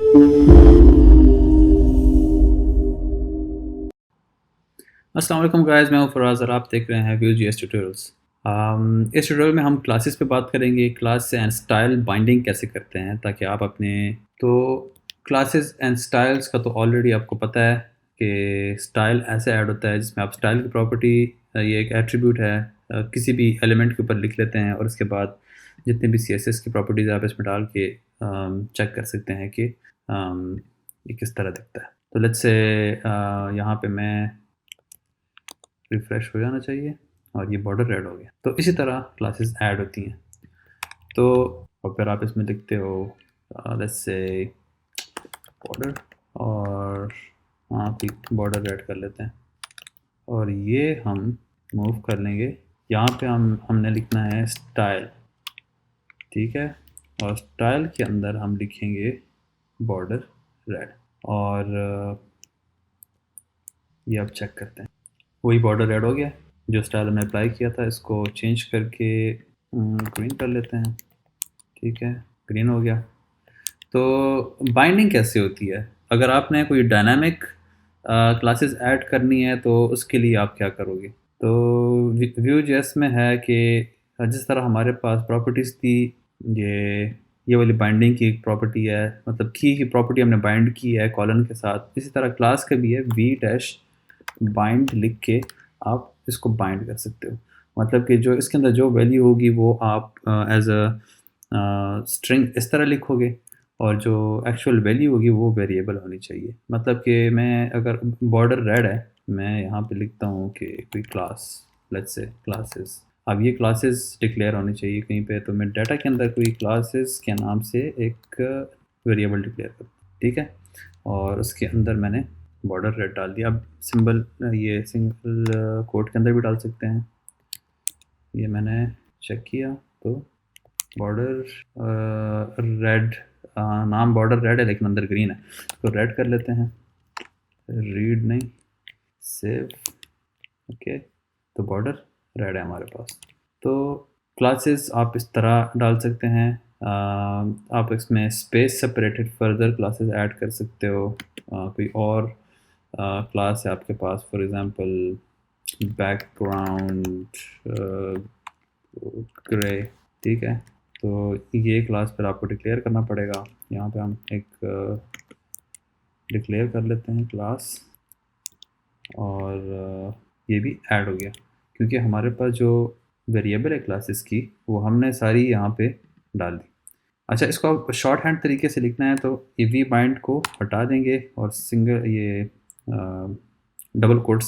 अस्सलाम वालेकुम गाइस, मैं हूं फराज और आप देख रहे हैं Vue.js ट्यूटोरियल्स। इस ट्यूटोरियल में हम क्लासेस पे बात करेंगे, क्लास एंड स्टाइल बाइंडिंग कैसे करते हैं ताकि आप अपने तो क्लासेस एंड स्टाइल्स का तो ऑलरेडी आपको पता है कि स्टाइल ऐसे ऐड होता है जिसमें आप स्टाइल की प्रॉपर्टी, ये एक एट्रीब्यूट है, किसी भी एलिमेंट के ऊपर लिख लेते हैं और उसके बाद जितने भी CSS की प्रॉपर्टीज़ आप इसमें डाल के चेक कर सकते हैं कि ये किस तरह दिखता है। तो लेट्स से यहाँ पे मैं रिफ़्रेश हो जाना चाहिए और ये बॉर्डर रेड हो गया। तो इसी तरह क्लासेस ऐड होती हैं। तो और फिर आप इसमें लिखते हो लेट्स से बॉर्डर और वहाँ पे बॉर्डर रेड कर लेते हैं और ये हम मूव कर लेंगे। यहाँ पे हमने लिखना है स्टाइल, ठीक है, और स्टाइल के अंदर हम लिखेंगे बॉर्डर रेड और ये अब चेक करते हैं। वही बॉर्डर रेड हो गया जो स्टाइल हमने अप्लाई किया था। इसको चेंज करके ग्रीन कर लेते हैं, ठीक है, ग्रीन हो गया। तो बाइंडिंग कैसे होती है? अगर आपने कोई डायनामिक क्लासेस ऐड करनी है तो उसके लिए आप क्या करोगे? तो Vue.js में है कि जिस तरह हमारे पास प्रॉपर्टीज़ थी, ये वाली बाइंडिंग की एक प्रॉपर्टी है, मतलब की प्रॉपर्टी हमने बाइंड की है कॉलन के साथ, इसी तरह क्लास का भी है v-bind लिख के आप इसको बाइंड कर सकते हो। मतलब कि जो इसके अंदर जो वैल्यू होगी वो आप एज अ स्ट्रिंग इस तरह लिखोगे और जो एक्चुअल वैल्यू होगी वो वेरिएबल होनी चाहिए। मतलब कि मैं अगर बॉर्डर रेड है, मैं यहाँ पे लिखता हूँ कि कोई क्लास, लेट्स से क्लासेस। अब ये क्लासेस डिक्लेयर होनी चाहिए कहीं पे, तो मैं डाटा के अंदर कोई क्लासेस के नाम से एक वेरिएबल डिक्लेयर करता हूँ, ठीक है, और उसके अंदर मैंने बॉर्डर रेड डाल दिया। अब सिंबल ये सिंगल कोट के अंदर भी डाल सकते हैं। ये मैंने चेक किया तो बॉर्डर रेड, नाम बॉर्डर रेड है लेकिन अंदर ग्रीन है, तो रेड कर लेते हैं, रीड नहीं, सेव, ओके। तो बॉर्डर रेड है हमारे पास। तो क्लासेस आप इस तरह डाल सकते हैं। आप इसमें space separated further classes add कर सकते हो। कोई और क्लास है आपके पास, फॉर एग्जांपल बैकग्राउंड ग्रे, ठीक है, तो ये क्लास फिर आपको डिक्लेयर करना पड़ेगा। यहाँ पे हम एक डिक्लेयर कर लेते हैं क्लास और ये भी ऐड हो गया क्योंकि हमारे पास जो वेरिएबल है क्लासेस की वो हमने सारी यहाँ पे डाल दी। अच्छा, इसको आप शॉर्ट हैंड तरीके से लिखना है तो ये वी बाइंड को हटा देंगे और सिंगल ये डबल कोट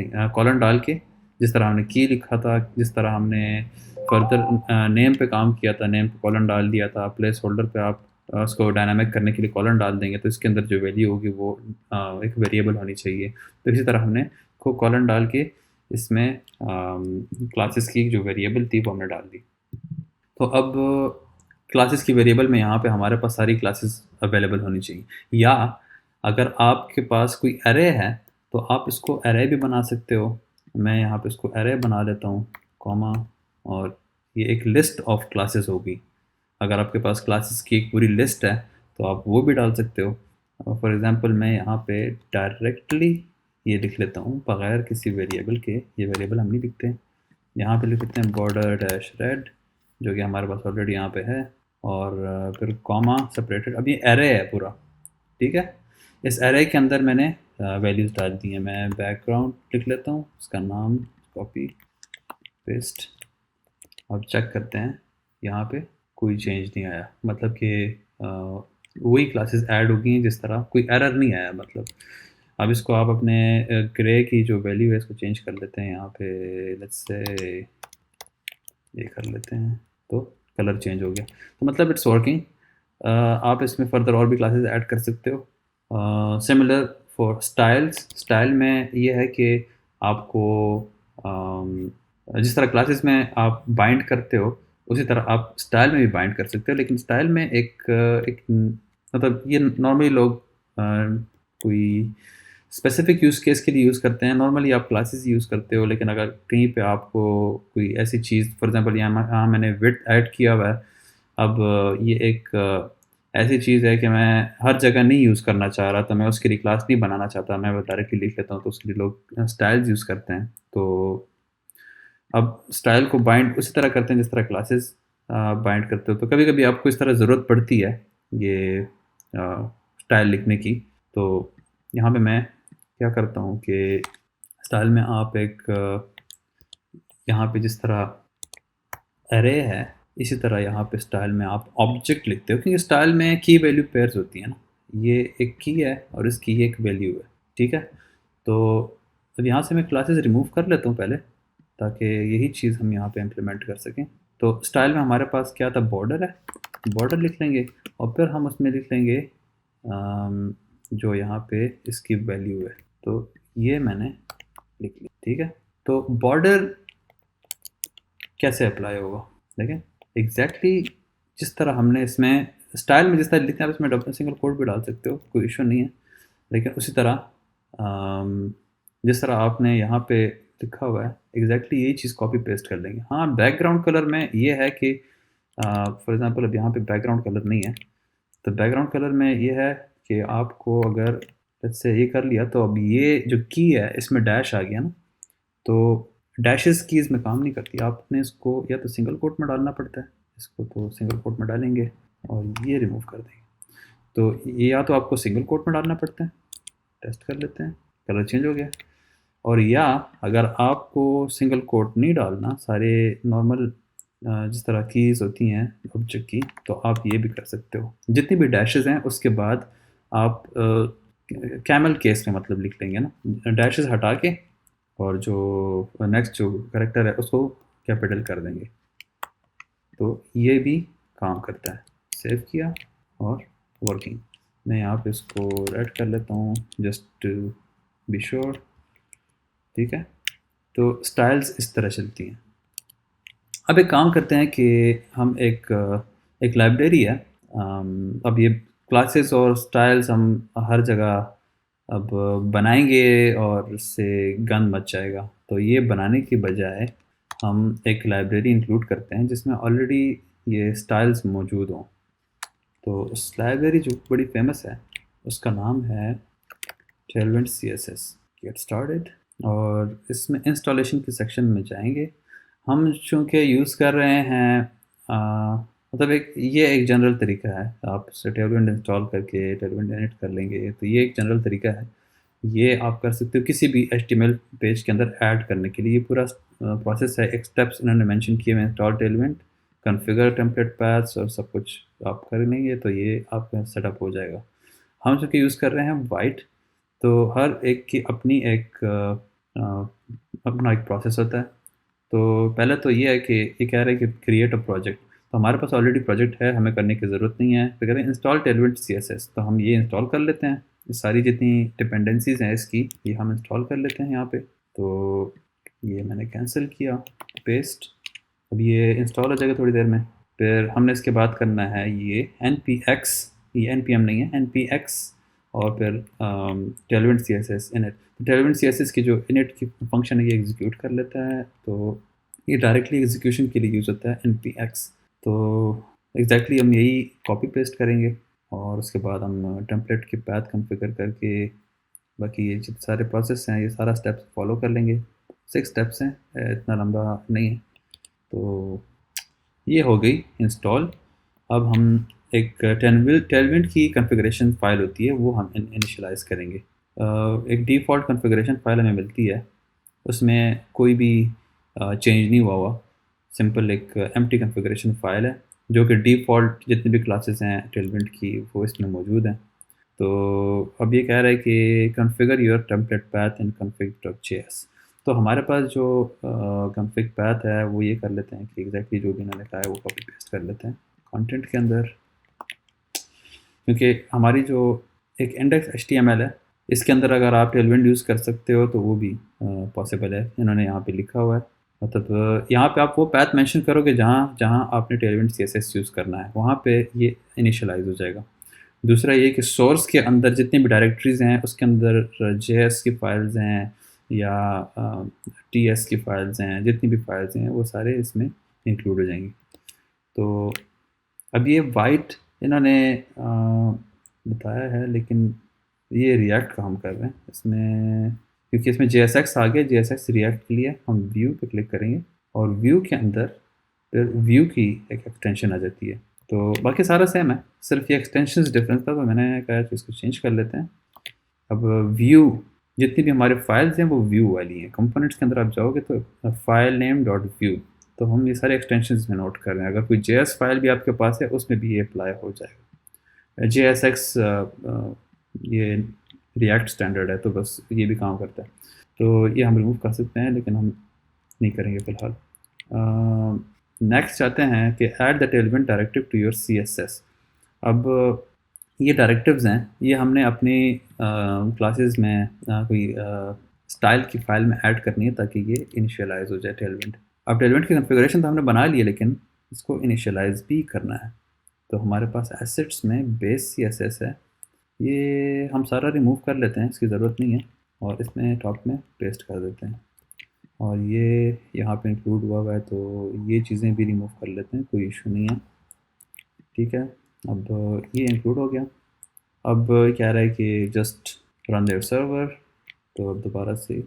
नहीं, कॉलन डाल के जिस तरह हमने की लिखा था, जिस तरह हमने फर्दर नेम पे काम किया था, नेम पे कॉलन डाल दिया था, प्लेस होल्डर पे आप उसको डायनामिक करने के लिए कॉलन डाल देंगे तो इसके अंदर जो वैल्यू होगी वो एक वेरिएबल होनी चाहिए। तो इसी तरह हमने को कॉलन डाल के इसमें क्लासेस की जो वेरिएबल थी वो हमने डाल दी। तो अब क्लासेस की वेरिएबल में यहाँ पे हमारे पास सारी क्लासेस अवेलेबल होनी चाहिए, या अगर आपके पास कोई एरे है तो आप इसको एरे भी बना सकते हो। मैं यहाँ पे इसको एरे बना लेता हूँ, कॉमा, और ये एक लिस्ट ऑफ क्लासेस होगी। अगर आपके पास क्लासेस की एक पूरी लिस्ट है तो आप वो भी डाल सकते हो। फॉर एग्ज़ाम्पल मैं यहाँ पे डायरेक्टली ये लिख लेता हूँ बग़ैर किसी वेरिएबल के, ये वेरिएबल हम नहीं लिखते, यहाँ पे लिख लेते हैं बॉर्डर डैश रेड जो कि हमारे पास ऑलरेडी यहाँ पे है, और फिर कॉमा सेपरेटेड। अब ये एरे है पूरा, ठीक है। इस एरे के अंदर मैंने वैल्यूज़ डाल दी हैं। मैं बैकग्राउंड लिख लेता हूँ, उसका नाम कॉपी पेस्ट। अब चेक करते हैं, यहाँ पे कोई चेंज नहीं आया, मतलब कि वही क्लासेस ऐड हो गई हैं जिस तरह, कोई एरर नहीं आया मतलब। अब इसको आप अपने ग्रे की जो वैल्यू है इसको चेंज कर लेते हैं, यहाँ पे लेट्स से ये कर लेते हैं तो कलर चेंज हो गया। तो मतलब इट्स वर्किंग। आप इसमें फर्दर और भी क्लासेस ऐड कर सकते हो। सिमिलर फॉर स्टाइल्स, स्टाइल में ये है कि आपको जिस तरह क्लासेस में आप बाइंड करते हो उसी तरह आप स्टाइल में भी बाइंड कर सकते हो, लेकिन स्टाइल में एक मतलब ये नॉर्मली लोग कोई स्पेसिफिक यूज़ केस के लिए यूज़ करते हैं। नॉर्मली आप क्लासेस यूज़ करते हो, लेकिन अगर कहीं पे आपको कोई ऐसी चीज़, फॉर एग्जांपल यहाँ मैंने विड्थ ऐड किया हुआ है। अब ये एक ऐसी चीज़ है कि मैं हर जगह नहीं यूज़ करना चाह रहा, तो मैं उसके लिए क्लास नहीं बनाना चाहता, मैं वो डायरेक्टली लिख लेता हूँ, तो उसके लिए लोग स्टाइल्स यूज़ करते हैं। तो अब स्टाइल को बाइंड उसी तरह करते हैं जिस तरह क्लासेस बाइंड करते हो। तो कभी-कभी आपको इस तरह ज़रूरत पड़ती है ये स्टाइल लिखने की। तो यहाँ पे मैं क्या करता हूँ कि स्टाइल में आप एक यहाँ पे जिस तरह अरे है, इसी तरह यहाँ पे स्टाइल में आप ऑब्जेक्ट लिखते हो, क्योंकि स्टाइल में की वैल्यू पेयर्स होती है ना। ये एक की है और इसकी ये एक वैल्यू है, ठीक है। तो अब यहाँ से मैं क्लासेस रिमूव कर लेता हूँ पहले, ताकि यही चीज़ हम यहाँ पे इम्प्लीमेंट कर सकें। तो स्टाइल में हमारे पास क्या था, बॉर्डर है, बॉर्डर लिख लेंगे और फिर हम उसमें लिख लेंगे जो यहाँ पे इसकी वैल्यू है। तो ये मैंने लिख लिया, ठीक है। तो बॉर्डर कैसे अप्लाई होगा, देखें एग्जैक्टली जिस तरह हमने इसमें स्टाइल में जिस तरह लिखना है, इसमें डबल सिंगल कोट भी डाल सकते हो, कोई इशू नहीं है। लेकिन उसी तरह जिस तरह आपने यहाँ पे लिखा हुआ है, एग्जैक्टली यही चीज़ कॉपी पेस्ट कर लेंगे। हाँ, बैकग्राउंड कलर में ये है कि फॉर एग्जांपल अब यहाँ पे बैकग्राउंड कलर नहीं है, तो बैकग्राउंड कलर में ये है कि आपको अगर लेट्स से ये कर लिया, तो अब ये जो की है इसमें डैश आ गया ना, तो डैशेस की इसमें काम नहीं करती। आपने इसको या तो सिंगल कोट में डालना पड़ता है, इसको तो सिंगल कोट में डालेंगे और ये रिमूव कर देंगे। तो ये या तो आपको सिंगल कोट में डालना पड़ता है, टेस्ट कर लेते हैं, कलर चेंज हो गया। और या अगर आपको सिंगल कोट नहीं डालना, सारे नॉर्मल जिस तरह कीज़ होती हैं ऑब्जेक्ट की, तो आप ये भी कर सकते हो। जितनी भी डैशेस हैं उसके बाद आप कैमल केस में मतलब लिख लेंगे ना, डैशेस हटा के, और जो नेक्स्ट जो करेक्टर है उसको कैपिटल कर देंगे। तो ये भी काम करता है। सेव किया और वर्किंग। मैं यहाँ पे इसको रेड कर लेता हूँ जस्ट टू बी श्योर, ठीक है। तो स्टाइल्स इस तरह चलती हैं। अब एक काम करते हैं कि हम एक लाइब्रेरी है, अब ये क्लासेस और स्टाइल्स हम हर जगह अब बनाएंगे और इससे गंद मच जाएगा। तो ये बनाने की बजाय हम एक लाइब्रेरी इंक्लूड करते हैं जिसमें ऑलरेडी ये स्टाइल्स मौजूद हों। तो उस लाइब्रेरी जो बड़ी फेमस है उसका नाम है Tailwind CSS। गेट स्टार्टेड, और इसमें इंस्टॉलेशन के सेक्शन में जाएंगे। हम चूँकि यूज़ कर रहे हैं मतलब ये एक जनरल तरीका है, आप टेलविंड इंस्टॉल करके टेलविंड इनिट कर लेंगे, तो ये एक जनरल तरीका है। ये आप कर सकते हो किसी भी HTML पेज के अंदर ऐड करने के लिए। ये पूरा प्रोसेस है, एक स्टेप्स इन्होंने मेंशन किए हुए हैं, install Tailwind, configure template paths और सब कुछ आप कर लेंगे तो ये आपका सेटअप हो जाएगा। हम चूँकि यूज़ कर रहे हैं वाइट, तो हर एक की अपनी एक अपना एक प्रोसेस होता है। तो पहले तो ये है कि ये कह रहे हैं कि क्रिएट अ प्रोजेक्ट, तो हमारे पास ऑलरेडी प्रोजेक्ट है, हमें करने की ज़रूरत नहीं है। तो कह रहे हैं इंस्टॉल टेलविंड CSS, तो हम ये इंस्टॉल कर लेते हैं। ये सारी जितनी डिपेंडेंसीज़ हैं इसकी, ये हम इंस्टॉल कर लेते हैं यहाँ पे। तो ये मैंने कैंसिल किया, पेस्ट। अब ये इंस्टॉल हो जाएगा थोड़ी देर में। फिर हमने इसके बाद करना है ये npx, ये npm नहीं है, npx, और फिर टेलविंड CSS इनिट। तो टेलविंड CSS की जो इनिट की फंक्शन है ये एग्जीक्यूट कर लेता है, तो ये डायरेक्टली एग्जीक्यूशन के लिए यूज़ होता है npx। तो एग्जैक्टली हम यही कॉपी पेस्ट करेंगे और उसके बाद हम टेम्पलेट के पैथ कॉन्फ़िगर करके बाकी ये जितने सारे प्रोसेस हैं ये सारा स्टेप्स फॉलो कर लेंगे। 6 स्टेप्स हैं, इतना लंबा नहीं है। तो ये हो गई इंस्टॉल। अब हम एक टेलविंड की कॉन्फ़िगरेशन फ़ाइल होती है वो हम इनिशियलाइज़ करेंगे। एक डिफ़ॉल्ट कॉन्फ़िगरेशन फ़ाइल हमें मिलती है, उसमें कोई भी चेंज नहीं हुआ, सिंपल एक एम्प्टी कॉन्फ़िगरेशन फ़ाइल है जो कि डिफ़ॉल्ट जितनी भी क्लासेस हैं टेलविंड की वो इसमें मौजूद हैं। तो अब ये कह रहा है कि configure your template path in config.js। तो हमारे पास जो config पैथ है वो ये कर लेते हैं कि एग्जैक्टली जो भी इन्होंने कहा है वो कॉपी पेस्ट कर लेते हैं कंटेंट के अंदर, क्योंकि हमारी जो एक इंडेक्स HTML है इसके अंदर अगर आप टेलविंड यूज़ कर सकते हो तो वो भी पॉसिबल है। इन्होंने यहाँ पे लिखा हुआ है, मतलब यहाँ पे आप वो पैथ मेंशन करोगे जहाँ जहाँ आपने टेलविंड CSS यूज़ करना है, वहाँ पे ये इनिशियलाइज हो जाएगा। दूसरा ये कि सोर्स के अंदर जितनी भी डायरेक्टरीज़ हैं उसके अंदर JS की फ़ाइल्स हैं या TS की फ़ाइल्स हैं, जितनी भी फ़ाइल्स हैं वो सारे इसमें इंक्लूड हो जाएंगी। तो अब ये वाइट इन्होंने बताया है, लेकिन ये रिएक्ट का हम कर रहे हैं इसमें, क्योंकि इसमें JSX आ गया। JSX रिएक्ट के लिए हम व्यू पे क्लिक करेंगे और व्यू के अंदर फिर व्यू की एक एक्सटेंशन आ जाती है। तो बाकी सारा सेम है, सिर्फ ये एक्सटेंशन डिफरेंस था, तो मैंने कहा कि इसको चेंज कर लेते हैं। अब व्यू, जितनी भी हमारे फाइल्स हैं वो व्यू वाली हैं। कंपोनेंट्स के अंदर आप जाओगे तो फाइल नेम डॉट व्यू, तो हम ये सारे एक्सटेंशन में नोट कर रहे हैं। अगर कोई JS फाइल भी आपके पास है उसमें भी ये अप्लाई हो जाएगा। JSX ये रिएक्ट स्टैंडर्ड है, तो बस ये भी काम करता है। तो ये हम रिमूव कर सकते हैं, लेकिन हम नहीं करेंगे फ़िलहाल। नेक्स्ट चाहते हैं कि add the Tailwind directive to your CSS। अब ये डायरेक्टिव्स हैं, ये हमने अपनी क्लासेस में कोई स्टाइल की फाइल में ऐड करनी है ताकि ये इनिशियलाइज हो जाए टेलमेंट। अब टेलमेंट की कॉन्फ़िगरेशन तो हमने बना ली है, लेकिन इसको इनिशियलाइज भी करना है। तो हमारे पास एसेट्स में बेस CSS है, ये हम सारा रिमूव कर लेते हैं, इसकी ज़रूरत नहीं है, और इसमें टॉप में पेस्ट कर देते हैं। और ये यहाँ पे इंक्लूड हुआ है, तो ये चीज़ें भी रिमूव कर लेते हैं, कोई इशू नहीं है। ठीक है, अब ये इंक्लूड हो गया। अब कह रहा है कि जस्ट रन देयर सर्वर, तो अब दोबारा से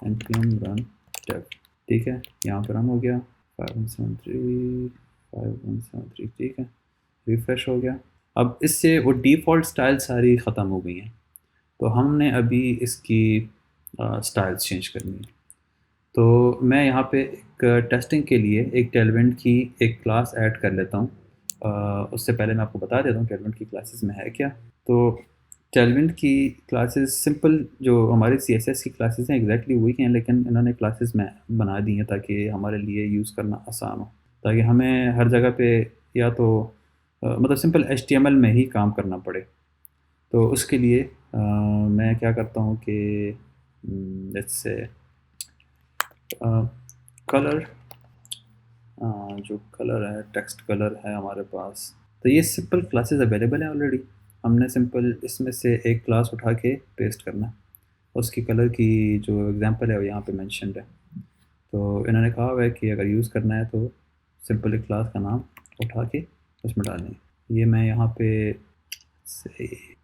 npm run dev। ठीक है, यहाँ पर रन हो गया 5173 ठीक है, रिफ्रेश हो गया। अब इससे वो डिफ़ॉल्ट स्टाइल सारी ख़त्म हो गई हैं, तो हमने अभी इसकी स्टाइल्स चेंज करनी है। तो मैं यहाँ पे एक टेस्टिंग के लिए एक टेलमेंट की एक क्लास ऐड कर लेता हूँ। उससे पहले मैं आपको बता देता हूँ टेलमेंट की क्लासेस में है क्या। तो टेलमेंट की क्लासेस सिंपल जो हमारे CSS की क्लासेस हैं एग्जैक्टली वही हैं, लेकिन इन्होंने क्लासेस में बना दी हैं ताकि हमारे लिए यूज़ करना आसान हो, ताकि हमें हर जगह पे या तो मतलब सिंपल HTML में ही काम करना पड़े। तो उसके लिए मैं क्या करता हूँ कि लेट्स से कलर, जो कलर है टेक्स्ट कलर है हमारे पास, तो ये सिंपल क्लासेस अवेलेबल हैं ऑलरेडी। हमने सिंपल इसमें से एक क्लास उठा के पेस्ट करना है, उसकी कलर की जो एग्जांपल है वो यहाँ पे मेंशन्ड है। तो इन्होंने कहा हुआ है कि अगर यूज़ करना है तो सिंपल एक क्लास का नाम उठा के उसमें डालनी है। ये मैं यहाँ पे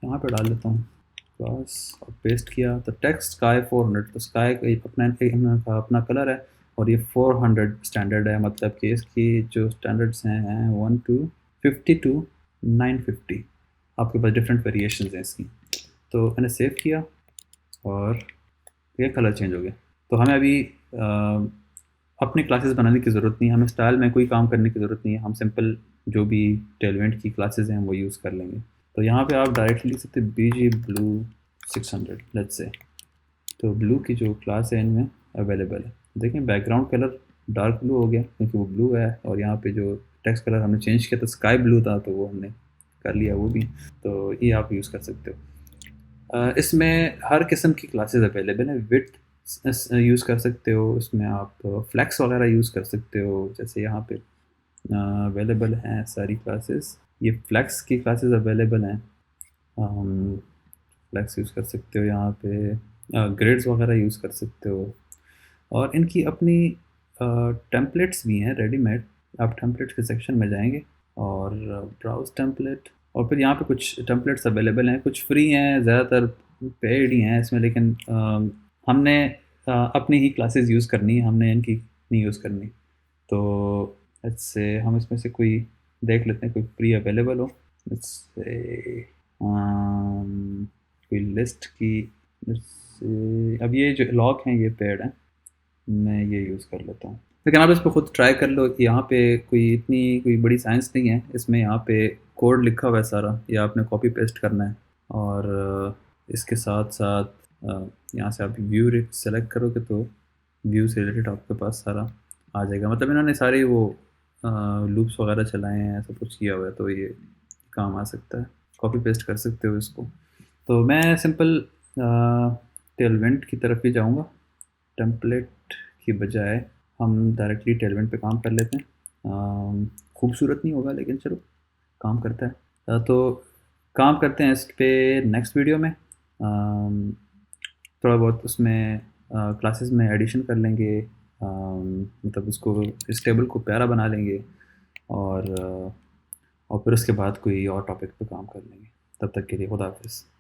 डाल देता हूँ क्लास और पेस्ट किया। तो टेक्स्ट स्काई 400, तो स्काई अपना कलर है और ये 400 स्टैंडर्ड है, मतलब कि इसकी जो स्टैंडर्ड्स हैं 1 to 50 to 950, आपके पास डिफरेंट वेरिएशन हैं इसकी। तो मैंने सेव किया और ये कलर चेंज हो गया। तो हमें अभी अपनी क्लासेस बनाने की ज़रूरत नहीं है, हमें स्टाइल में कोई काम करने की ज़रूरत नहीं है, हम सिंपल जो भी टेलमेंट की क्लासेस हैं वो यूज़ कर लेंगे। तो यहाँ पे आप डायरेक्टली लिख सकते BG Blue 600 लेट्स से। तो ब्लू की जो क्लास है इनमें अवेलेबल है। देखें बैकग्राउंड कलर डार्क ब्लू हो गया क्योंकि वो ब्लू है, और यहाँ पे जो टेक्स्ट कलर हमने चेंज किया था स्काई ब्लू था, तो वो हमने कर लिया वो भी। तो ये आप यूज़ कर सकते हो। इसमें हर किस्म की क्लासेस अवेलेबल है। विड्थ यूज़ कर सकते हो, इसमें आप फ्लैक्स वगैरह यूज़ कर सकते हो, जैसे यहाँ पे अवेलेबल हैं सारी क्लासेस। ये फ्लैक्स की क्लासेस अवेलेबल हैं, फ्लैक्स यूज़ कर सकते हो, यहाँ पे ग्रिड्स वगैरह यूज़ कर सकते हो, और इनकी अपनी टेम्पलेट्स भी हैं रेडीमेड। आप टेम्पलेट्स के सेक्शन में जाएंगे और ब्राउज टेम्पलेट, और फिर यहाँ पे कुछ टेम्पलेट्स अवेलेबल हैं, कुछ फ्री हैं, ज़्यादातर पेड ही हैं इसमें, लेकिन हमने अपनी ही क्लासेस यूज़ करनी है, हमने इनकी नहीं यूज़ करनी। तो इससे हम इसमें से कोई देख लेते हैं कोई फ्री अवेलेबल हो। इससे कोई लिस्ट की, अब ये जो लॉक हैं ये पेड हैं, मैं ये यूज़ कर लेता हूँ। लेकिन आप इसको खुद ट्राई कर लो कि यहाँ पे कोई बड़ी साइंस नहीं है इसमें। यहाँ पे कोड लिखा हुआ है सारा, ये आपने कॉपी पेस्ट करना है, और इसके साथ साथ यहाँ से आप व्यू सेलेक्ट करोगे तो व्यू से रिलेटेड आपके पास सारा आ जाएगा। मतलब इन्होंने सारे वो लूप्स वगैरह चलाए हैं, ऐसा कुछ किया हुआ है, तो ये काम आ सकता है, कॉपी पेस्ट कर सकते हो इसको। तो मैं सिंपल टेलमेंट की तरफ ही जाऊँगा, टेम्पलेट की बजाय हम डायरेक्टली टेलमेंट पे काम कर लेते हैं। खूबसूरत नहीं होगा लेकिन चलो काम करता है। तो काम करते हैं इस पर नेक्स्ट वीडियो में। थोड़ा बहुत उसमें क्लासेस में एडिशन कर लेंगे, मतलब उसको इस टेबल को प्यारा बना लेंगे, और और फिर उसके बाद कोई और टॉपिक पे काम कर लेंगे। तब तक के लिए खुदा हाफिज़।